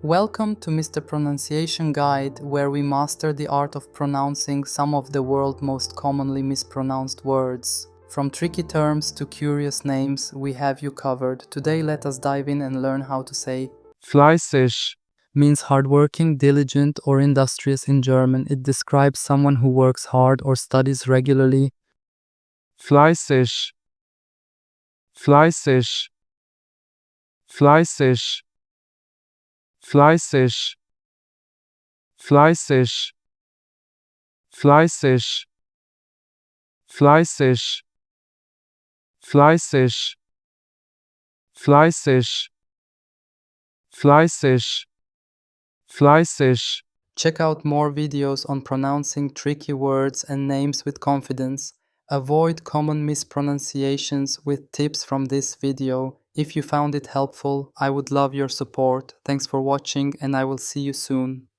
Welcome to Mr. Pronunciation Guide, where we master the art of pronouncing some of the world's most commonly mispronounced words. From tricky terms to curious names, we have you covered. Today let us dive in and learn how to say fleißig, means hardworking, diligent, or industrious in German. It describes someone who works hard or studies regularly. fleißig, fleißig, fleißig, fleißig, fleißig, fleißig, fleißig, fleißig, fleißig, fleißig, fleißig. Check out more videos on pronouncing tricky words and names with confidence. Avoid common mispronunciations with tips from this video. If you found it helpful, I would love your support. Thanks for watching and I will see you soon.